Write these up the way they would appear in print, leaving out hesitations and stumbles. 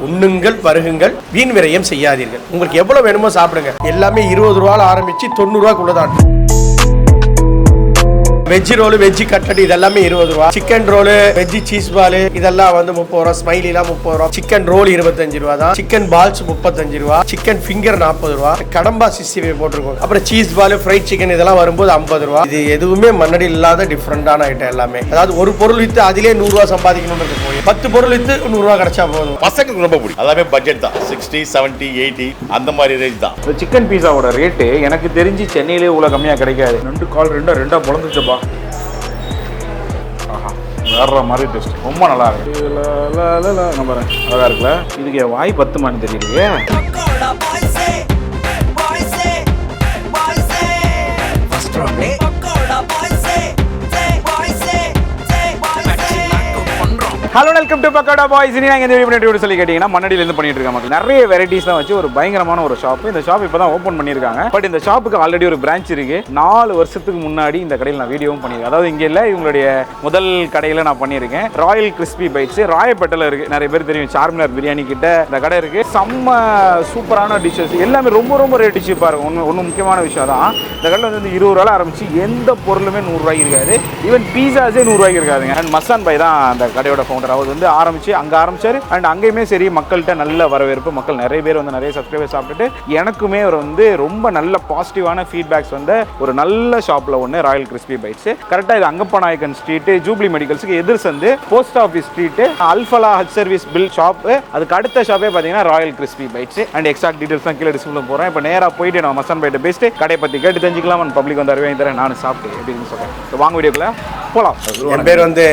உண்ணுங்கள் பருகுங்கள் வீண் விரயம் செய்யாதீர்கள். உங்களுக்கு எவ்வளவு வேணுமோ சாப்பிடுங்க. எல்லாமே 20 ரூபாய் ஆரம்பிச்சு 90 ரூபாய்க்குள்ளதான். வெஜ் ரோல், வெஜ் கட்லட் இதெல்லாமே 20 ரூபா. Chicken roll, veg cheese ball இதெல்லாம் வந்து 30 ரூபா. ஸ்மைலிலாம் 30 ரூபா. சிக்கன் ரோல் 25 ரூபா தான். சிக்கன் பால்ஸ் 35 ரூபா. சிக்கன் ஃபிங்கர் 40 ரூபா. கடம்பா 65 போட்டிருக்கோம். அப்புறம் சீஸ் பால், ஃப்ரைட் சிக்கன் இதெல்லாம் வரும்போது 50 ரூபா. இது எதுவுமே மன்னடி இல்லாத டிஃப்ரெண்டான ஐட்டம் எல்லாமே. அதாவது ஒரு பொருள் வித்து அதிலே 100 ரூபா சம்பாதிக்கணும்னு போய் 10 பொருள் வித்து 100 ரூபா கிடைச்சா போதும். பசங்களுக்கு ரொம்ப பிடிக்கும். எல்லாமே பட்ஜெட் தான். 60, 70, 80 அந்த மாதிரி ரேஞ்ச் தான். சிக்கன் பீஸாவோட ரேட்டு எனக்கு தெரிஞ்சு சென்னையிலே இவ்வளோ கம்மியாக கிடைக்காது. 2 கால் ரெண்டா பொழந்துச்சப்பா. வேற மாதிரி டேஸ்ட், ரொம்ப நல்லா இருக்கு. அழகா இருக்குல்ல. இதுக்கு வாய் பத்துமான்னு தெரியலையே. Hello welcome to pakoda boys. நீங்கள் இந்த வீடியோ சொல்லி கேட்டிங்கன்னா மண்ணடியிலேருந்து பண்ணிட்டு இருக்காங்க. நிறைய வெரைட்டிஸ்லாம் வச்சு ஒரு பயங்கரமான ஒரு ஷாப். இந்த ஷாப் இப்போ தான் ஓப்பன் பண்ணியிருக்காங்க. பட் இந்த ஷாப்புக்கு ஆல்ரெடி ஒரு பிரான்ச் இருக்கு. 4 வருஷத்துக்கு முன்னாடி இந்த கடையில் நான் வீடியோவும் பண்ணியிருக்கேன். அதாவது இங்கே இல்லை, இவங்களுடைய முதல் கடையில் நான் பண்ணியிருக்கேன். ராயல் கிறிஸ்பி பைட்ஸ் ராயப்பேட்டையில் இருக்கு. நிறைய பேர் தெரியும், சார்மினார் பிரியாணி கிட்ட இந்த கடை இருக்கு. செம்ம சூப்பரான டிஷ்ஷஸ் எல்லாமே ரொம்ப ரேட்டு சீப்பாக இருக்கும். ஒன்று முக்கியமான விஷயம் தான், இந்த கடையில் வந்து 20 ரூபாய் ஆரம்பிச்சு எந்த பொருளுமே 100 ரூபாய்க்கு இருக்காது. ஈவன் பீஸாஸே 100 ரூபாய்க்கு இருக்காதுங்க. அண்ட் மசான் பாய் தான் அந்த கடையோட ஃபவுண்டர். அவர் வந்து அங்கே ஆரம்பிச்சாரு. அண்ட் அங்கேயுமே சரி, மக்கள்கிட்ட நல்ல வரவேற்பு. மக்கள் நிறைய பேர் வந்து நிறைய சப்ஸ்கிரைபர் சாப்பிட்டுட்டு எனக்குமே அவர் வந்து ரொம்ப நல்ல பாசிட்டிவான ஃபீட்பேக்ஸ் வந்து ஒரு நல்ல ஷாப்பில் ஒன்று ராயல் கிறிஸ்பி பைட்ஸ். கரெக்டாக இது அங்கப்பா நாயக்கன் ஸ்ட்ரீட், ஜூப்ளி மெடிக்கல்ஸுக்கு எதிர் சந்து, post office street, Alfalah hut service bill shop. அதுக்கு அடுத்த ஷாப்பே பார்த்தீங்கன்னா royal crispy bites. And exact details தான் கீழே டிஸ்பிளேல போகிறேன். இப்போ நேராக போயிட்டு நான் மசான் பைட்டை பேசிட்டு கடையை பற்றி கேட்டு தெரிஞ்சுக்கலாம். அண்ட் பப்ளிக் வந்து அறிவே தரேன், நான் சாப்பிட்டு எப்படின்னு சொல்கிறேன். வாங்க வீடியோக்குள்ள போகலாம். என் பேர் வந்து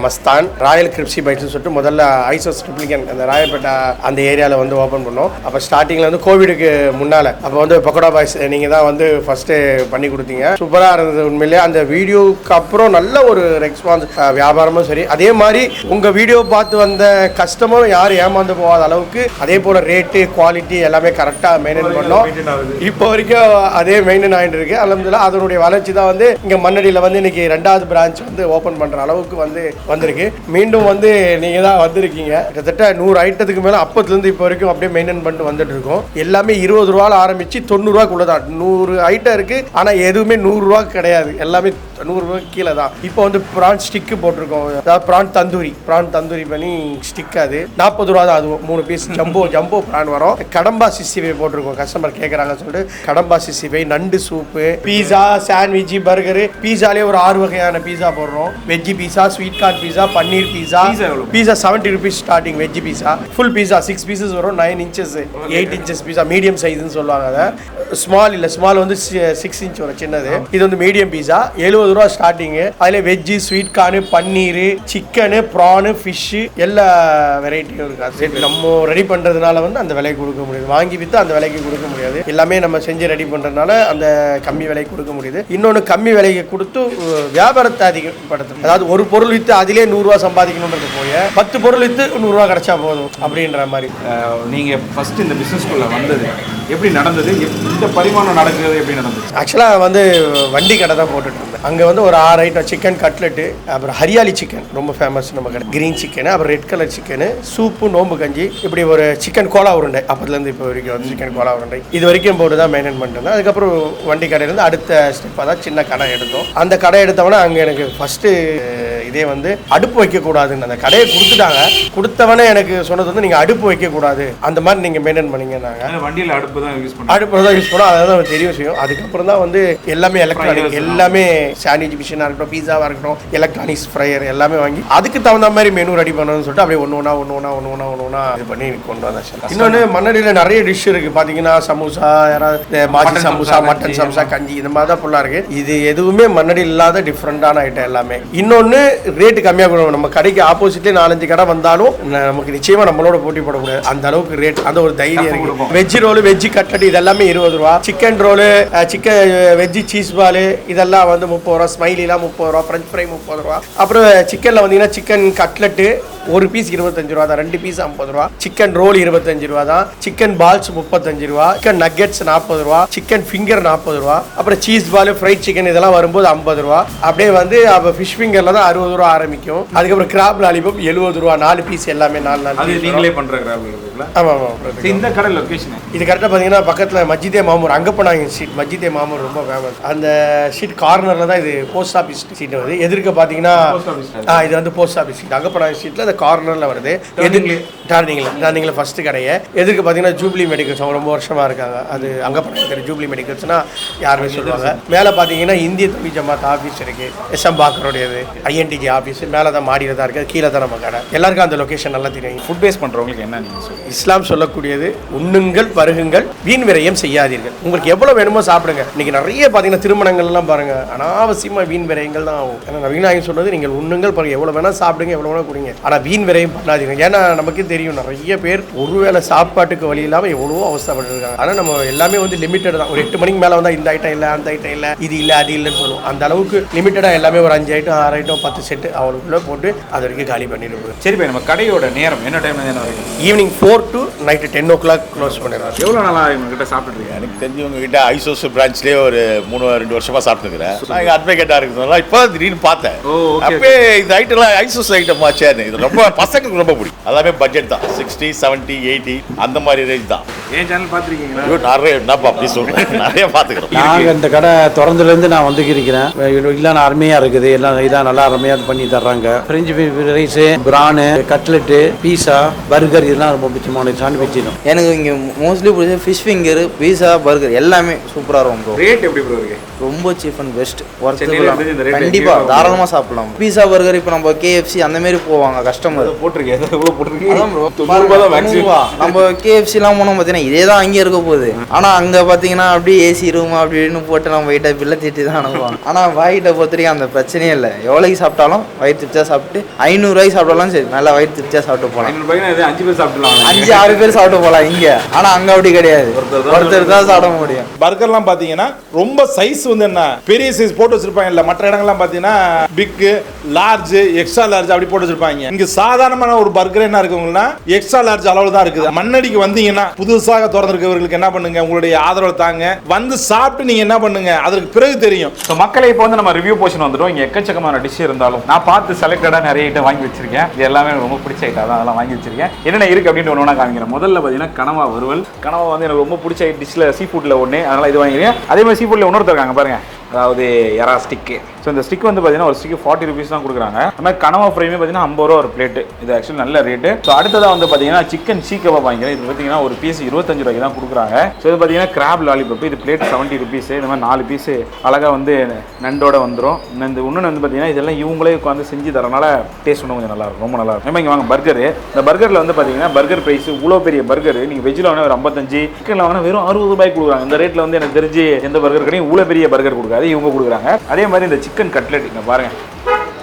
மஸ்தான். ராயல் கிறிஸ்பி பைட்ஸ்னு சொல்லிட்டு முதல்ல ஐசோஸ் ட்ரிப்ளிகன் அந்த ராயப்பேட்டா அந்த ஏரியாவில் வந்து ஓப்பன் பண்ணோம். அப்போ ஸ்டார்டிங்கில் வந்து கோவிடுக்கு முன்னால் அப்போ வந்து பக்கோடா பாய்ஸ் நீங்கள் தான் வந்து ஃபஸ்ட்டு பண்ணி கொடுத்தீங்க. சூப்பராக இருந்தது உண்மையிலே. அந்த வீடியோவுக்கு அப்புறம் நல்ல ஒரு ரெஸ்பான்ஸ், வியாபாரமும் சரி. அதே மாதிரி உங்கள் வீடியோ பார்த்து வந்த கஸ்டமரும் யாரும் ஏமாந்து போகாத அளவுக்கு அதே போல் ரேட்டு, குவாலிட்டி எல்லாமே கரெக்டாக மெயின்டைன் பண்ணோம். இப்போ வரைக்கும் அதே மெயின்டைன் ஆகிட்டு இருக்கு. அல்ஹம்துலில்லாஹ் அதனுடைய வளர்ச்சி தான் வந்து இங்கே மண்ணடியில் வந்து இன்னைக்கு 2வது பிரான்ச் வந்து ஓப்பன் பண்ணுற அளவுக்கு வந்து வந்திருக்கு. மீண்டும் வந்து நீங்கள் தான் வந்திருக்கீங்க. கிட்டத்தட்ட 100 ஐட்டத்துக்கு மேலே அப்பத்துலேருந்து இப்போ வரைக்கும் அப்படியே மெயின்டைன் பண்ணிட்டு வந்துட்டு இருக்கோம். எல்லாமே 20 ரூபாயில் ஆரம்பிச்சு 90 ரூபாய்க்குள்ளதான். 100 ஐட்டம் இருக்கு, ஆனால் எதுவுமே 100 ரூபாய்க்கு கிடையாது. எல்லாமே 100 ரூபாய்க்கு கீழே தான். இப்போ வந்து ப்ரான் ஸ்டிக்கு போட்டிருக்கோம். அதாவது ப்ரான் தந்தூரி பண்ணி ஸ்டிக். அது 40 ரூபா தான். அதுவும் 3 பீஸ் ஜம்போ ப்ரான் வரும். கடம்பா 65 போட்டிருக்கோம். கஸ்டமர் கேட்குறாங்கன்னு சொல்லிட்டு கடம்பா 65, நண்டு சூப்பு, பீஸா, சாண்ட்விச், பர்கரு. பீஸாலே ஒரு 6 வகையான பீஸா போடுறோம். வெஜ் பீஸா, ஸ்வீட் கார்ன் பீஸா, பன்னீர் பீஸா. பீஸா 70 rupees ஸ்டார்டிங். வெஜ் பீஸா ஃபுல் பீஸா 6 பீசஸ் வரும். 9 inches 8 inches பீஸா மீடியம் சைஸ்ன்னு சொல்லுவாங்க. அதை ஸ்மால் இல்லை, ஸ்மால் வந்து 6 inch வரும், சின்னது. இது வந்து மீடியம் பீஸா 70 ரூபா ஸ்டார்டிங்கு. அதில் வெஜ்ஜு, ஸ்வீட் கார்னு, பன்னீர், சிக்கனு, ப்ரானு, ஃபிஷ்ஷு எல்லா வெரைட்டியும் இருக்குது. நம்ம ரெடி பண்ணுறதுனால வந்து அந்த விலைக்கு கொடுக்க முடியாது. வாங்கி விற்று அந்த விலைக்கு கொடுக்க முடியாது. எல்லாமே நம்ம செஞ்சு ரெடி பண்ணுறதுனால அந்த கம்மி விலைக்கு கொடுக்க முடியுது. இன்னொன்று கம்மி விலைக்கு கொடுத்து வியாபாரத்தை அதிகப்படுத்தும். அதாவது ஒரு பொருள் விற்று அதிலே 100 ரூபா சம்பாதிக்கணும்ன்றது போய் 10 பொருள் விற்று 100 ரூபா கிடைச்சா போதும் அப்படின்ற மாதிரி. நீங்கள் ஃபஸ்ட்டு இந்த பிஸ்னஸ்குள்ளே வந்தது எப்படி நடந்தது? இந்த பரிமாணம் நடக்கிறது எப்படி நடந்தது? ஆக்சுவலாக வந்து வண்டி கடை தான் போட்டுட்டு இருந்தேன். அங்கே வந்து ஒரு 6 ஐட்டம், சிக்கன் கட்லெட்டு, அப்புறம் ஹரியாலி சிக்கன் ரொம்ப ஃபேமஸ் நம்ம கடை, கிரீன் சிக்கனு, அப்புறம் ரெட் கலர் சிக்கனு, சூப்பு, நோம்பு கஞ்சி, இப்படி ஒரு சிக்கன் கோலா உருண்டை. அப்போதுலேருந்து இப்போ வரைக்கும் வந்து சிக்கன் கோலா உருண்டை இது வரைக்கும் போட்டு தான் மெயின்டைன் பண்ணிட்டு. அதுக்கப்புறம் வண்டி கடையிலேருந்து அடுத்த ஸ்டெப்பாக தான் சின்ன கடை எடுத்தோம். அந்த கடை எடுத்தவொடனே அங்கே எனக்கு ஃபஸ்ட்டு இதே வந்து அடுப்பு வைக்கக்கூடாதுன்னு அந்த கடையை கொடுத்தவனே எனக்கு சொன்னது வந்து நீங்கள் அடுப்பு வைக்கக்கூடாது, அந்த மாதிரி நீங்கள் மெயின்டைன் பண்ணிங்கன்னாங்க. வண்டியில் அடுப்பு தான் யூஸ் பண்ணோம். அதான் தெரிய விஷயம். அதுக்கப்புறம் தான் வந்து எல்லாமே எலக்ட்ரானிக், எல்லாமே சாண்ட்விச் மிஷினாக இருக்கட்டும், பீஸாவாக இருக்கட்டும், எலக்ட்ரானிக்ஸ் ஃப்ரையர் எல்லாமே வாங்கி அதுக்கு தகுந்த மாதிரி மெனு ரெடி பண்ணணும்னு சொல்லிட்டு அப்படியே ஒன்று இது பண்ணி கொண்டு வந்தேன். இன்னொன்று மண்ணடியில் நிறைய டிஷ் இருக்குது. பார்த்தீங்கன்னா சமோசா, யாராவது மாசி சமோசா, மட்டன் சமோசா, கஞ்சி, இந்த மாதிரி தான் ஃபுல்லாக இருக்குது. இது எதுவுமே மண்ணடியில் இல்லாத டிஃப்ரெண்டான ஐட்டம் எல்லாமே. இன்னொன்று ரேட்டு கம்மியாக கொடுக்கணும். நம்ம கடைக்கு ஆப்போசிட்லேயே 4-5 கடை வந்தாலும் நமக்கு நிச்சயமாக நம்மளோட போட்டி போடக்கூடாது. அந்த அளவுக்கு ரேட், அந்த ஒரு தைரியம் இருக்கு. வெஜ் ரோல், வெஜ் கட்லட் இதெல்லாமே 20 ரூபா. Chicken roll, chicken veg cheese ball இதெல்லாம் வந்து 30 ரூபா. ஸ்மைலிலாம் 30 ரூபா. ஃப்ரெஞ்ச் ஃப்ரை 30 ரூபா. அப்புறம் சிக்கனில் வந்தீங்கன்னா சிக்கன் கட்லெட்டு ஒரு பீஸ் 25 ரூபா தான். 2 பீஸ் 50 ரூபா. சிக்கன் ரோல் 25 ரூபா தான். சிக்கன் பால்ஸ் 35 ரூபா. சிக்கன் நக்கெட்ஸ் 40 ரூபா. சிக்கன் ஃபிங்கர் 40 ரூபா. அப்புறம் சீஸ் பால், ஃப்ரைட் சிக்கன் இதெல்லாம் வரும்போது 50 ரூபா. அப்படியே வந்து ஃபிஷ் ஃபிங்கரில் தான் 60 60 ரூபா ஆரம்பிக்கும். அதுக்கப்புறம் கிராப் லாலிபாப் 70 ரூபா, 4 பீஸ் எல்லாமே 4 அது நீங்களே பண்ற கிராப் லாலிபாப்ல? ஆமாம். இந்த கடை லொகேஷன் இது கரெக்டாக பார்த்தீங்கன்னா பக்கத்தில் மஸ்ஜிதே மாமூர், அங்கப்ப நாயக்கன் ஸ்ட்ரீட். மஸ்ஜிதே மாமூர் ரொம்ப ஃபேமஸ். அந்த ஸ்ட்ரீட் கார்னரில் தான் இது போஸ்ட் ஆஃபீஸ் ஸ்ட்ரீட் வருது. எதிர்க்க பார்த்தீங்கன்னா இது வந்து போஸ்ட் ஆஃபீஸ் ஸ்ட்ரீட், அங்கப்ப நாயக்கன் ஸ்ட்ரீட்டில் அந்த கார்னரில் வருது. டர்னிங்கில் ஃபர்ஸ்ட் கடையை எதிர்க்க பார்த்தீங்கன்னா ஜூப்ளி மெடிக்கல்ஸ், அவங்க ரொம்ப வருஷமாக இருக்காங்க. அது அங்கப்ப நாயக்கன் ஜூப்ளி மெடிக்கல்ஸ்னா யாருமே சொல்லுவாங்க. மேலே பார்த்தீங்கன்னா இந்திய தமிழ் ஜமாத் ஆஃபீஸ் இருக்குது, எஸ்எம் பாக்கருடையது, ஐஎன்டிஜி ஆஃபீஸ் மேலே தான் மாடியில் தான் இருக்குது. கீழே தான் நம்ம கடை. எல்லாருக்கும் அந்த லொக்கேஷன் நல்லா தெரியும். ஃபுட் பேஸ் பண்ணுறவங்களுக்கு என்ன நீங்கள் சொல்லுங்கள்? இஸ்லாம் சொல்லக்கூடியது உண்ணுங்கள் பருகுங்கள் வீண் விரயம் செய்யாதீர்கள். உங்களுக்கு எவ்வளோ வேணுமோ சாப்பிடுங்க. இன்னைக்கு நிறைய பார்த்தீங்கன்னா திருமணங்கள்லாம் பாருங்கள் அனாவசியமாக வீண் விரயங்கள் தான் ஆகும். ஏன்னா நவீனாயகம் சொன்னது நீங்கள் உண்ணுங்கள் பருகு, எவ்வளோ வேணால் சாப்பிடுங்க, எவ்வளோ வேணால் குடிங்க, ஆனால் வீண் விரயம் பண்ணாதீங்க. ஏன்னா நமக்கு தெரியும் நிறைய பேர் ஒருவேளை சாப்பாட்டுக்கு வழி இல்லாமல் எவ்வளோ அவஸ்தைப்பட்டிருக்காங்க. ஆனால் நம்ம எல்லாமே வந்து லிமிட்டட் தான். ஒரு 8 மணிக்கு மேலே வந்தால் இந்த ஐட்டம் இல்லை, அந்த ஐட்டம் இல்லை, இது இல்லை, அது இல்லைன்னு சொல்லுவோம். அந்த அளவுக்கு லிமிட்டடாக எல்லாமே ஒரு 5 ஐட்டம் 6 ஐட்டம் 10 செட்டு அவங்களுக்குள்ளே போட்டு அது வரைக்கும் காலி பண்ணிட்டு. சரி பை, நம்ம கடையோட நேரம் என்ன டைம்ல என்ன வரைக்கும்? Evening 4 to night 10 o'clock close பண்ணிடுறாங்க. எவ்வளோ நாளாக இவங்ககிட்ட சாப்பிட்டுருக்கீங்க? எனக்கு தெரிஞ்சவங்க கிட்ட ஐசோஸ் பிரான்ச்லேயே ஒரு 2 வருஷமா சாப்பிட்டுக்கிறேன். நான் எங்கள் அட்வொகேட்டாக இருக்கிறதுனால இப்போ திடீர்னு பார்த்தேன். அப்பயே இந்த ஐட்டம்லாம் ஐசோஸ் ஐட்டம் ஆச்சேன்னு. இது ரொம்ப பசங்களுக்கு ரொம்ப பிடிக்கும். எல்லாமே பட்ஜெட் தான், 60, 70, 80 அந்த மாதிரி ரேஞ்ச் தான். ஏன் சேனல் பார்த்துருக்கீங்களா? நிறைய என்னப்பா அப்படி சொல்கிறேன், நிறைய பார்த்துக்கிறோம். நாங்கள் இந்த கடை திறந்துலேருந்து நான் வந்துக்கிறேன். எல்லாம் அருமையாக இருக்குது, எல்லாம் இதான் நல்லா அருமையாக பண்ணி தர்றாங்க. ஃப்ரெஞ்சு ரைஸு, பிரானு, கட்லெட்டு, பீஸா, பர்கர் இதெல்லாம் ரொம்ப பிடிச்சமான சாண்ட்விச் தான். எனக்கு இங்கே மோஸ்ட்லி பிடிச்ச ஃபிஷ் ஃபிங்கர், பீஸா, பர்கர் எல்லாமே சூப்பராக இருக்கும் ப்ரோ. ரேட் எப்படி ப்ரோ இருக்கு? ரொம்ப சீப் அண்ட் பெஸ்ட். கண்டிப்பாக தாராளமாக சாப்பிடலாம். பீஸா பர்கர் இப்போ நம்ம KFC அந்த மாதிரி போவாங்க கஸ்டமர். போட்டிருக்கேன் எவ்வளோ போட்டிருக்கீங்க? நம்ம KFCலாம் போனோம் பார்த்தீங்கன்னா இதே தான் அங்கே இருக்க போகுது. ஆனால் அங்கே பார்த்தீங்கன்னா அப்படியே ஏசி ரூம் அப்படின்னு போட்டு நம்ம வெயிட்டை பில்லை திட்டி தான் அனுப்புவாங்க. ஆனால் வாய்கிட்ட பொறுத்தவரைக்கும் அந்த பிரச்சனையே இல்லை. எவ்வளோக்கு சாப்பிட்டாலும் வயிறு திருப்தியாக சாப்பிட்டு 500 ரூபாய்க்கு சாப்பிட்டாலும் சரி நல்லா வயிறு திருப்தியாக சாப்பிட்டு போகலாம். 5 பேர் சாப்பிடலாம், 5-6 பேர் சாப்பிட்டு போகலாம் இங்கே. ஆனால் அங்கே அப்படி கிடையாது, ஒருத்தர் தான் சாப்பிட முடியும். பர்கர்லாம் பார்த்தீங்கன்னா ரொம்ப சைஸ் வந்து என்ன பெரிய சைஸ் போட்டு வச்சிருப்பாங்க. இல்லை மற்ற இடங்கள்லாம் பார்த்தீங்கன்னா பிக்கு, லார்ஜ், எக்ஸ்ட்ரா லார்ஜ் அப்படி போட்டு வச்சிருப்பாங்க. இங்கே சாதாரணமான ஒரு பர்கர் என்ன இருக்குங்கன்னா எக்ஸ்ட்ரா லார்ஜ் அளவு தான் இருக்குது. மண்ணடிக்கு வந்தீங்கன்னா புதுசாக திறந்திருக்கவர்களுக்கு என்ன பண்ணுங்க, உங்களுடைய ஆதரவு தாங்க, வந்து சாப்பிட்டு நீங்க என்ன பண்ணுங்க, அதற்கு பிறகு தெரியும். மக்களை இப்போ வந்து நம்ம ரிவ்யூ போர்ஷன் வந்துடும். இங்கே எக்கச்சக்கமான டிஷ் இருந்தாலும் நான் பார்த்து செலக்டடாக நிறைய ஐட்டம் வாங்கி வச்சிருக்கேன். இது எல்லாமே ரொம்ப பிடிச்ச ஐட்டம் தான், அதெல்லாம் வாங்கி வச்சிருக்கேன். என்னென்ன இருக்கு அப்படின்னு ஒன்று காமிக்கிறேன். முதல்ல பார்த்தீங்கன்னா கனவா வறுவல். கனவா வந்து எனக்கு ரொம்ப பிடிச்ச டிஷ்ல சீ ஃபுட்ல ஒன்று, அதனால இது வாங்கிக்கிறேன். அதே மாதிரி சீ ஃபுட்ல இன்னொருத்தர் இருக்காங்க பாருங்க, அதாவது எறா ஸ்டிக்கு. ஸோ இந்த ஸ்டிக் வந்து பார்த்தீங்கன்னா ஒரு ஸ்டிக்கு 40 rupees தான் கொடுக்குறாங்க. அது மாதிரி கனவா ஃப்ரைமே பார்த்தீங்கன்னா 50 ரூபா ஒரு பிளேட்டு. இது ஆக்சுவலி நல்ல ரேட்டு. ஸோ அடுத்ததாக வந்து பார்த்தீங்கன்னா சிக்கன் சீ கபாப் வாங்கிக்கிறேன். இது பார்த்தீங்கன்னா ஒரு பீஸ் 25 ரூபாய்க்கு தான் கொடுக்குறாங்க. ஸோ இது பார்த்தீங்கன்னா கிராப் லாலிபாப், இது பிளேட் 70 rupees. இந்த மாதிரி 4 பீஸ் அழகாக வந்து நண்டோட வந்துடும். இந்த இன்னொன்று வந்து பார்த்தீங்கன்னா இதெல்லாம் இவங்களே உட்காந்து செஞ்சு தரனால டேஸ்ட் ஒன்று கொஞ்சம் நல்லாயிருக்கும், ரொம்ப நல்லாயிருக்கும். நம்ம இங்கே வாங்க பர்கரு. இந்த பர்கரில் வந்து பார்த்தீங்கன்னா பர்கர் ப்ரைஸ் இவ்வளோ பெரிய பர்கர் நீங்கள் வெஜ்ஜில் வாங்கினா ஒரு 55, சிக்கனில் வாங்கினா வெறும் 60 ரூபாய்க்கு கொடுக்குறாங்க. இந்த ரேட்டில் வந்து எனக்கு தெரிஞ்சு எந்த பர்கர் கடையும் இவ்வளோ பெரிய பர்கர் கொடுக்காது, இவங்க கொடுக்குறாங்க. அதே மாதிரி இந்த சிக்கன் கட்லெட் இங்கே பாருங்க,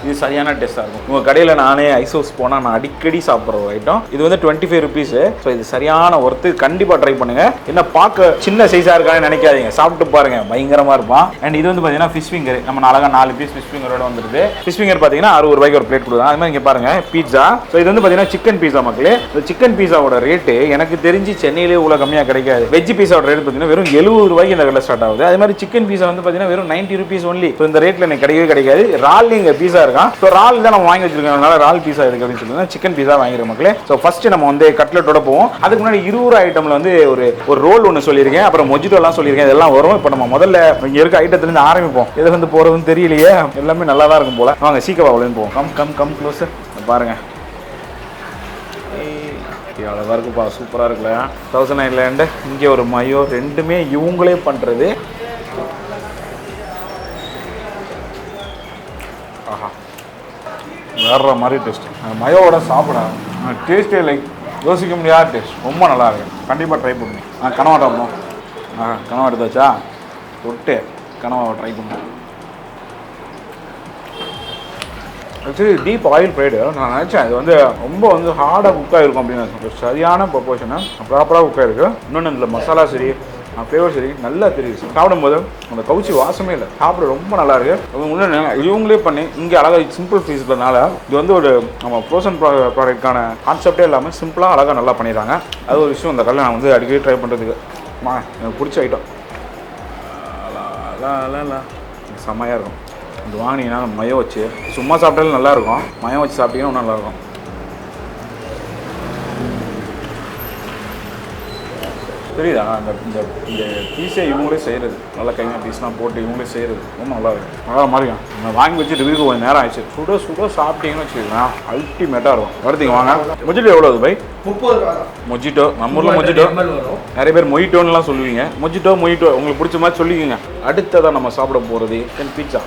இது சரியான டேஸ்ட்டாக இருக்கும். உங்கள் கடையில் நானே ஐசோஸ் போனால் நான் அடிக்கடி சாப்பிட்ற ஒரு ஐட்டம். இது வந்து 25 rupees. ஸோ இது சரியான ஒர்த்து, கண்டிப்பாக ட்ரை பண்ணுங்கள். என்ன பார்க்க சின்ன சைஸாக இருக்கான்னு நினைக்காதீங்க, சாப்பிட்டு பாருங்க, பயங்கரமாக இருப்பான். அண்ட் இது வந்து பார்த்தீங்கன்னா ஃபிஷ் ஃபிங்கர். நம்ம அழகாக 4 பீஸ் ஃபிஷ் ஃபிங்கரோட வந்துருது. ஃபிஷ் ஃபிங்கர் பார்த்தீங்கன்னா 60 ரூபாய்க்கு ஒரு பிளேட் கொடுக்குறாங்க. அது மாதிரி இங்கே பாருங்க பீட்சா. ஸோ இது வந்து பார்த்தீங்கன்னா சிக்கன் பீஸா மக்களே. இந்த சிக்கன் பீஸாவோட ரேட்டு எனக்கு தெரிஞ்சு சென்னையிலே இவ்வளோ கம்மியாக கிடைக்காது. வெஜ் பீஸாவோட ரேட் பார்த்தீங்கன்னா வெறும் 70 ரூபாய்க்கு இந்த கடையில் ஸ்டார்ட் ஆகுது. அது மாதிரி சிக்கன் பீஸா வந்து பார்த்தீங்கன்னா வெறும் 90 rupees ஒன்லி. ஸோ இந்த ரேட்டில் எனக்கு கிடைக்கவே கிடைக்காது. ரால் இங்கே பீஸா இருக்கான். ஸோ ரால் தான் நம்ம வாங்கி வச்சிருக்கோம், ரால் பீஸா இருக்கு அப்படின்னு சொல்லுங்க. சிக்கன் பீஸா வாங்கிடுற மக்களே. ஸோ ஃபர்ஸ்ட் நம்ம வந்து கட்லெட்டோட போவோம். அதுக்கு முன்னாடி 20 ஐட்டம்ல வந்து ஒரு ரோல் ஒன்று சொல்லியிருக்கேன், அப்புறம் மொஜிட்டோலாம் சொல்லியிருக்கேன். இதெல்லாம் வரும். இப்போ நம்ம முதல்ல இங்கே இருக்க ஐட்டத்துலேருந்து ஆரம்பிப்போம். எது வந்து போகிறதுன்னு தெரியலையே, எல்லாமே நல்லா தான் இருக்கும் போல. வாங்க சீக்கிரம் போவோம். கம் கம் கம் க்ளோஸ் பாருங்க, அழகாக இருக்குப்பா, சூப்பராக இருக்குல்ல. 1009 இங்கே ஒரு மயோ, ரெண்டுமே இவங்களே பண்ணுறது. ஆஹா, வேற மாதிரி டேஸ்ட். மயோவோட சாப்பிட டேஸ்ட்டே லைக் யோசிக்க முடியாத டேஸ்ட், ரொம்ப நல்லா இருக்கு. கண்டிப்பாக ட்ரை பண்ணுங்க. கனவா சாப்பிடணும். கனவா எடுத்தாச்சா, தொட்டு கனவாவை ட்ரை பண்ணுவோம். Actually deep oil fried. நான் நினச்சேன் இது வந்து ரொம்ப வந்து ஹார்டாக குக்காக இருக்கும் அப்படின்னு. சரியான ப்ரொபோர்ஷனை ப்ராப்பராக குக்காக இருக்குது. இன்னொன்று இதில் மசாலா சரி, ஃப்ளேவர் சரி நல்லா தெரியுது. சாப்பிடும்போது அந்த கவுச்சி வாசமே இல்லை, சாப்பிட ரொம்ப நல்லா இருக்குது. இன்னொன்று இவங்களே பண்ணி இங்கே அழகாக சிம்பிள் ஃபீஸ்னால இது வந்து ஒரு நம்ம ஃப்ரோசன் ப்ராடக்ட்கான கான்செப்டே இல்லாமல் சிம்பிளாக அழகாக நல்லா பண்ணிடுறாங்க. அது ஒரு விஷயம் இந்த கல்லை நான் வந்து அடிக்கடி ட்ரை பண்ணுறதுக்கு எனக்கு பிடிச்ச ஐட்டம். செம்மையாக இருக்கும். இது வாங்கினீங்கன்னா மயம் வச்சு சும்மா சாப்பிட்டாலும் நல்லாயிருக்கும், மயம் வச்சு சாப்பிட்டீங்கன்னா இன்னும் நல்லாயிருக்கும். தெரியுதா அந்த இந்த இந்த பீஸை இவங்களே செய்கிறது, நல்லா கைங்க பீஸ்லாம் போட்டு இவங்களே செய்கிறது ரொம்ப நல்லா இருக்கும். நல்லா மாதிரியும் நான் வாங்கி வச்சு ரிவ்யூக்கு கொஞ்சம் நேரம் ஆயிடுச்சு. சுட சுட சாப்பிட்டீங்கன்னு வச்சுக்கோங்க அல்டிமேட்டாக இருக்கும். வருதுங்க வாங்க. மொஜிட்டோ எவ்வளோ அது பை? 30 ரூபா தான். மொஜிட்டோ நம்ம ஊரில் மொஜிட்டோ நிறைய பேர் மொயிட்டோன்னுலாம் சொல்லுவீங்க. மொஜிட்டோ உங்களுக்கு பிடிச்ச மாதிரி சொல்லிக்கோங்க. அடுத்ததான் நம்ம சாப்பிட போகிறது பீட்சா.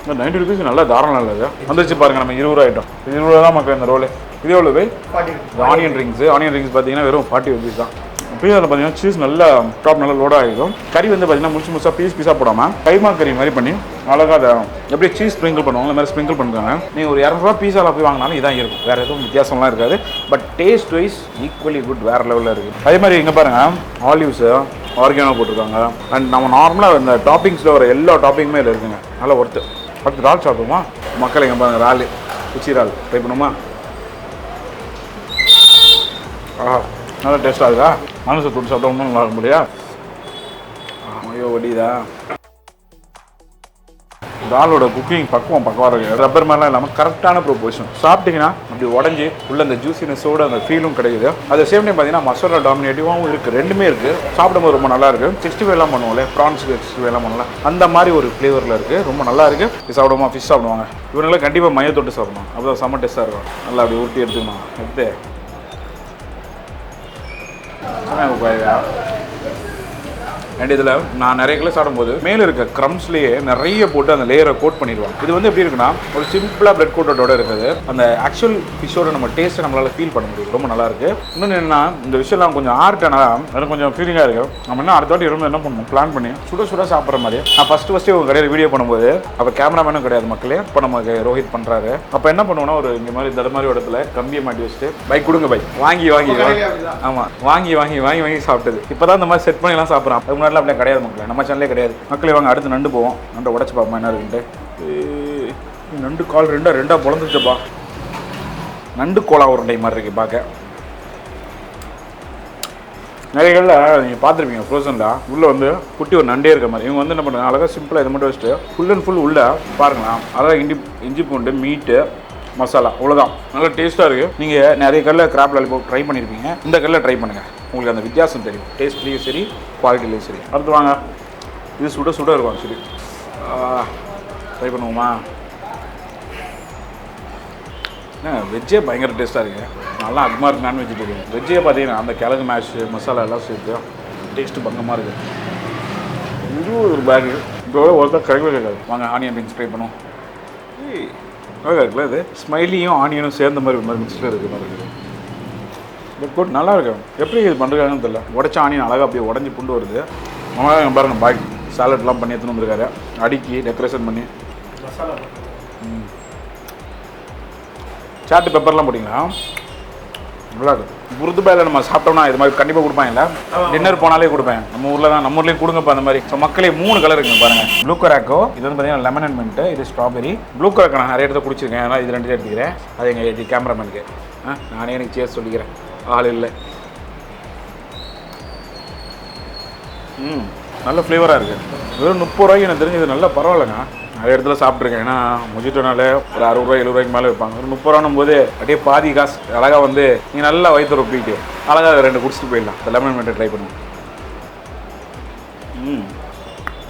90 rupees நல்லா தாராளம் நல்லது வந்துச்சு பாருங்கள். நம்ம 20 ரூபா ஐட்டம், 20 ரூபா தான் மக்கள் இந்த ரோலு. இது எவ்வளோ பை? 40. ஆனியன் ரிங்ஸ் பார்த்தீங்கன்னா வெறும் 40 rupees தான். அப்படியே அதில் பார்த்தீங்கன்னா சீஸ் நல்லா டாப் நல்லா லோடாக ஆகிடும். கறி வந்து பார்த்தீங்கன்னா முழுசாக பீஸாக போடாமல் கைமா கறி மாதிரி பண்ணி அழகாக அதை எப்படி சீஸ் ஸ்ப்ரிங்கிள் பண்ணுவாங்க அந்த மாதிரி ஸ்ப்ரிங்கிள் பண்ணுறாங்க. நீங்கள் ஒரு 200 ரூபா பீஸாவில் போய் வாங்கினாலும் இதான் இருக்கும், வேறு எதுவும் வித்தியாசம்லாம் இருக்காது. But taste wise equally good, வேறு லெவலில் இருக்குது. அதே மாதிரி இங்கே பாருங்கள் ஆலிவ்ஸு ஆர்கானோ போட்டிருக்காங்க. அண்ட் நம்ம நார்மலாக இந்த டாப்பிங்ஸில் வர எல்லா டாப்பிங்குமே இதில் இருக்குங்க. நல்லா ஒர்த்து. அடுத்து இறால் சாப்பிடுமா மக்கள்? எங்கே பாருங்கள் இறால், குச்சி இறால் ட்ரை பண்ணுமா? ஆஹா நல்லா டேஸ்ட்டாக இருக்கா? மனசு தொட்டு சாப்பிட்டா ஒன்றும் நல்லா இருக்க முடியா? ஐயோ வடிதா. இறாலோட குக்கிங் பக்குவமாக இருக்குது. ரப்பர் மாதிரிலாம் இல்லாமல் கரெக்டான ப்ரொபோர்ஷன். சாப்பிட்டீங்கன்னா அப்படி உடஞ்சி உள்ள அந்த ஜூசினஸோட அந்த ஃபீலும் கிடைக்குது. அது சேம் டைம் பார்த்தீங்கன்னா மசாலா டாமினேட்டிவாகவும் இருக்குது, ரெண்டுமே இருக்குது. சாப்பிடும்போது ரொம்ப நல்லா இருக்குது. 65 எல்லாம் பண்ணுவோம்ல, ப்ரான்ஸ் 65 எல்லாம் பண்ணலாம், அந்த மாதிரி ஒரு ஃப்ளேவரில் இருக்குது. ரொம்ப நல்லா இருக்குது. இது சாப்பிடுமா? ஃபிஷ் சாப்பிடுவாங்க இவங்களாம் கண்டிப்பாக மைய தொட்டு சாப்பிடணும், அப்போ செம்ம டேஸ்ட்டாக இருக்கும். நல்லா அப்படி ஊட்டி எடுத்துக்கணும். எடுத்து அண்ட் இதில் நான் நிறைய கிலோ சாப்பிடும்போது மேலே இருக்க க்ரம்ஸ்லேயே நிறைய போட்டு அந்த லேயரை கோட் பண்ணிடுவாங்க. இது வந்து எப்படி இருக்குன்னா ஒரு சிம்பிளாக பிரெட் கோட்டோட இருக்குது. அந்த ஆக்சுவல் ஃபிஷ்ஷோட நம்ம டேஸ்ட்டை நம்மளால் ஃபீல் பண்ண முடியும். ரொம்ப நல்லா இருக்குது. இன்னொன்று என்னன்னா இந்த விஷயம்லாம் கொஞ்சம் ஆர்ட்டானா எனக்கு கொஞ்சம் ஃபீலிங்காக இருக்குது. நம்ம என்ன அடுத்த வாட்டி இருந்து என்ன பண்ணணும் பிளான் பண்ணி சுட சுட சாப்பிட்ற மாதிரி. நான் ஃபஸ்ட்டு உங்கள் கடையில் வீடியோ பண்ணும்போது அப்போ கேமராமேனும் கிடையாது மக்களே. இப்போ நமக்கு ரோஹித் பண்ணுறாரு. அப்போ என்ன பண்ணுவோன்னா ஒரு இங்கே மாதிரி இந்த மாதிரி இடத்துல கம்பியை மாட்டி வச்சுட்டு பைக் கொடுங்க பைக் வாங்கி ஆமாம் வாங்கி சாப்பிட்டது. இப்போ தான் இந்த மாதிரி செட் பண்ணிலாம் சாப்பிட்றோம். அது முன்னாடி அப்படியே கிடையாது மக்களே, நம்ம சேனலே கிடையாது மக்களே. வாங்க அடுத்து நண்டு போவோம். நண்டை உடச்சி பார்ப்போம் என்ன இருக்குன்ட்டு. நண்டு கால் ரெண்டாக பொழந்துச்சுப்பா. நண்டு கோலா உருண்டை மாதிரி இருக்குது பார்க்க. நிறைய கடையில் நீங்கள் பார்த்துருப்பீங்க ஃப்ரோசனில் உள்ளே வந்து குட்டி ஒரு நண்டே இருக்க மாதிரி. இவங்க வந்து என்ன பண்ணுறாங்க அழகாக சிம்பிளாக இதை மட்டும் வச்சுட்டு ஃபுல் அண்ட் ஃபுல் உள்ளே பாருங்களா அழகாக இஞ்சி பூண்டு மீட்டு மசாலா அவ்வளோதான். நல்லா டேஸ்ட்டாக இருக்குது. நீங்கள் நிறைய கடையில் கிராப் லாலிபாப் ட்ரை பண்ணியிருப்பீங்க, இந்த கடையில் ட்ரை பண்ணுங்கள், உங்களுக்கு அந்த வித்தியாசம் தெரியும். டேஸ்ட்லேயும் சரி குவாலிட்டிலையும் சரி. அடுத்து வாங்க இது சுட சுட இருக்கும். சரி ட்ரை பண்ணுவோமா? வெஜ்ஜே பயங்கர டேஸ்ட்டாக இருக்குது. நல்லா அக்மார்க் நான் வெஜிடேரியன். வெஜ்ஜே பார்த்தீங்கன்னா அந்த கிழங்கு மேஷு மசாலா எல்லாம் சேர்த்து டேஸ்ட்டு பங்கமாக இருக்குது. இது ஒரு பேகு இதோட ஒருத்தர் கிடைக்கவே கிடையாது. வாங்க ஆனியன் ரிங்ஸ் ட்ரை பண்ணுவோம். அழகாக இருக்குல்ல இது. ஸ்மைலியும் ஆனியனும் சேர்ந்த மாதிரி மிக்ஸில் இருக்குது மாதிரி இருக்குது. பட் குட் நல்லா இருக்கு. எப்படி இது பண்ணுறாங்கன்னு தெரியல. உடச்ச ஆனியன் அழகாக அப்படியே உடஞ்சி புண்டு வருது. நம்ம பாருங்கள் பாய் சாலட்லாம் பண்ணி எடுத்துன்னு வந்துருக்காரு. அடுக்கி டெக்கரேஷன் பண்ணி மசாலா சாட்டு பெப்பர்லாம் போட்டிங்களா? நல்லா இருக்குது. குருதுபாயில் நம்ம சாப்பிட்டோம்னா இது மாதிரி கண்டிப்பாக கொடுப்பாங்கல்ல. டின்னர் போனாலே கொடுப்பேன். நம்ம ஊரில் தான், நம்ம ஊர்லேயும் கொடுங்கப்பா அந்த மாதிரி. ஸோ மக்களே 3 கலர் இருக்குங்க பாருங்கள். ப்ளூ கராக்கோ, இது வந்து பார்த்தீங்கன்னா லெமன் அண்ட் மின்ட்டு, இது ஸ்ட்ராபெரி. ப்ளூ கராக்கோ நான் நிறைய இடத்த குடிச்சிருக்கேன், ஆனால் இது 2 எடுத்துக்கிறேன். அது எங்கள் கேமராமேனுக்கு நானே எனக்கு சேர்த்து சொல்லிக்கிறேன், ஆள் இல்லை. நல்ல ஃப்ளேவராக இருக்குது. வெறும் 30 ரூபாய்க்கு எனக்கு தெரிஞ்சு இது நல்லா பரவாயில்லைங்க. நிறைய இடத்துல சாப்பிட்ருக்கேன். ஏன்னா மொஜிட்டோனால ஒரு 60 ரூபாய் 70 ரூபாய்க்கு மேலே வைப்பாங்க. ஒரு 30 ரூபானும் போது அப்படியே பாதி காசு அழகாக வந்து நீங்கள் நல்லா வயிற்று ரொப்பிட்டு அழகாக 2 குடிச்சிட்டு போயிடலாம். இந்த லெமன் மின்ட்டை ட்ரை பண்ணுங்க.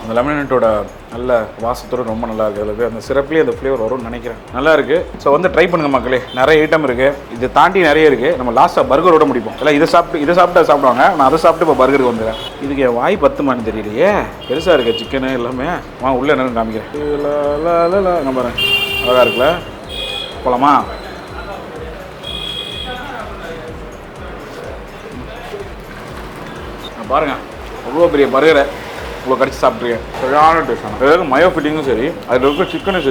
அந்த லெமன் மின்ட்டோட நல்ல வாசத்தோடு ரொம்ப நல்லா இருக்குது. அதில் அந்த சிறப்புலேயே அந்த ஃப்ளேவர் வரும்னு நினைக்கிறேன். நல்லா இருக்குது. ஸோ வந்து ட்ரை பண்ணுங்கள் மக்களே. நிறைய ஐட்டம் இருக்குது, இதை தாண்டி நிறைய இருக்குது. நம்ம லாஸ்ட்டாக பர்கரோட முடிப்போம். இல்லை இதை சாப்பிட்டு சாப்பிடுவாங்க. நான் அதை சாப்பிட்டு இப்போ பர்கருக்கு வந்துடுறேன். இதுக்கு என் வாய் பத்துமான்னு தெரியலையே, பெருசாக இருக்குது சிக்கனு எல்லாமே. உள்ளே என்னன்னு காமிக்கிறேன். நான் பாருங்க அழகாக இருக்குல்ல. போகலாமா? பாருங்க அவ்வளோ பெரிய பர்கரை இவ்வளோ கடிச்சு சாப்பிட்ருக்கேன். சரியான டேஸ்ட். அதாவது மயோ ஃபில்லிங்கும் சரி, அதில் இருக்க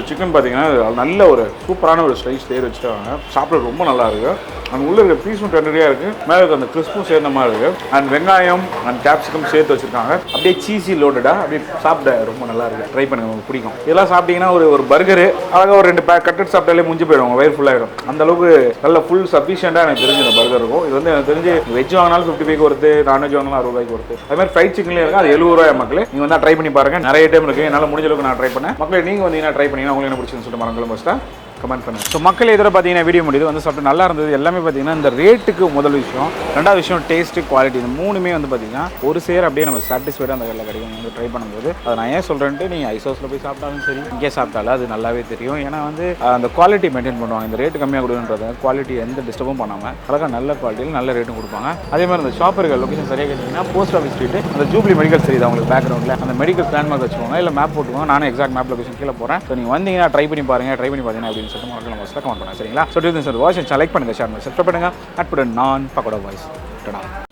சிக்கன் பார்த்தீங்கன்னா நல்ல ஒரு சூப்பரான ஒரு ஸ்லைஸ் லேயர் வச்சுட்டாங்க. சாப்பிட ரொம்ப நல்லா இருக்குது. அந்த உள்ள இருக்க பீஸும் டெண்டரியாக இருக்குது, மேலே இருக்க அந்த கிறிஸ்பும் சேர்ந்த மாதிரி இருக்குது. அண்ட் வெங்காயம் அண்ட் கேப்சிகம் சேர்த்து வச்சிருக்காங்க. அப்படியே சீஸி லோடடா, அப்படியே சாப்பிட ரொம்ப நல்லா இருக்குது. ட்ரை பண்ணுங்க, உங்களுக்கு பிடிக்கும். இதெல்லாம் சாப்பிட்டீங்கன்னா ஒரு பர்கரு அழகாக ஒரு 2 கட்லெட் சாப்பிட்டாலே முடிஞ்சு போயிடும், வயிறு ஃபுல்லாகிடும். அந்த அளவுக்கு நல்ல ஃபுல் சஃபிஷியண்டாக எனக்கு தெரிஞ்ச இந்த பர்கர் இருக்கும். இது வந்து எனக்கு தெரிஞ்சு வெஜ் வாங்கினாலும் 50 வருது, நான்வெஜ் வாங்கினாலும் 60 ரூபாய்க்கு வருது. அது மாதிரி ஃப்ரைட் சிக்கன்லேயே இருக்குது, அது 70 ரூபாய் மக்களே. நீங்கள் வந்து ட்ரை பண்ணி பாருங்க, நிறைய டைம் இருக்குது. என்னால் முடிஞ்ச அளவுக்கு நான் ட்ரை பண்ணேன். மக்களே நீங்கள் வந்தீங்கன்னா ட்ரை பண்ணிங்கன்னா உங்களுக்கு என்ன பிடிச்சிருன்னு சொல்லிட்டு மறந்துடும் ஃபஸ்ட்டாக கமெண்ட் பண்ணுங்க. ஸோ மக்கள் இதில் பார்த்தீங்கன்னா வீடியோ முடியுது வந்து சாப்பிட்டு நல்லா இருந்தது. எல்லாமே பார்த்தீங்கன்னா இந்த ரேட்டுக்கு முதல் விஷயம், ரெண்டாவது விஷயம் டேஸ்ட்டு, குவாலிட்டி, இந்த மூணுமே வந்து பார்த்தீங்கன்னா ஒரு சேர் அப்படியே நம்ம சாட்டிஸ்ஃபைடாக அந்த கடையில் கிடைக்கும் வந்து ட்ரை பண்ணும்போது. அதை நான் ஏன் சொல்கிறேன்ட்டு நீங்கள் ஐசோஸில் போய் சாப்பிட்டாலும் சரி, இங்கே சாப்பிட்டாலும் அது நல்லாவே தெரியும். ஏன்னா வந்து அந்த குவாலிட்டி மெயின்டைன் பண்ணுவாங்க. இந்த ரேட்டு கம்மியாக கொடுக்குன்றது குவாலிட்டி எந்த டிஸ்டர்பும் பண்ணாமல் அழகாக நல்ல குவாலிட்டியில் நல்ல ரேட்டும் கொடுப்பாங்க. அதே மாதிரி அந்த ஷாப் இருக்க லொக்கேஷன் சரியாக கேட்டிங்கன்னா போஸ்ட் ஆஃபீஸ் ஸ்ட்ரீட், அந்த ஜூப்ளி மெடிக்கல்ஸ் தெரியுது அவங்களுக்கு பேக்ரவுண்டில், அந்த மெடிக்கல் லேண்ட்மார்க் வச்சுக்கோங்க, இல்லை மேப் போட்டுக்கோங்க. நானும் எக்ஸாக்ட் மேப் லொக்கேஷன் கீழே போகிறேன். ஸோ நீங்கள் வந்தீங்கன்னா ட்ரை பண்ணி பாருங்க அப்படின்னு சொல்லிட்டு மக்கள் நம்ம சரிங்களா? ஸோ வாட்ச் லைக் பண்ணுங்க, ஷேர் பண்ணுங்க, சப்ஸ்கிரைப் பண்ணுங்க. அட்புடன் நான் பக்கோடா பாய்ஸ்.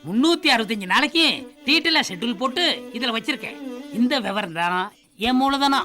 365 நாளைக்கு டீட்டெயிலாக ஷெட்யூல் போட்டு இதில் வச்சிருக்கேன். இந்த விவரம் தானா என் மூலதானா?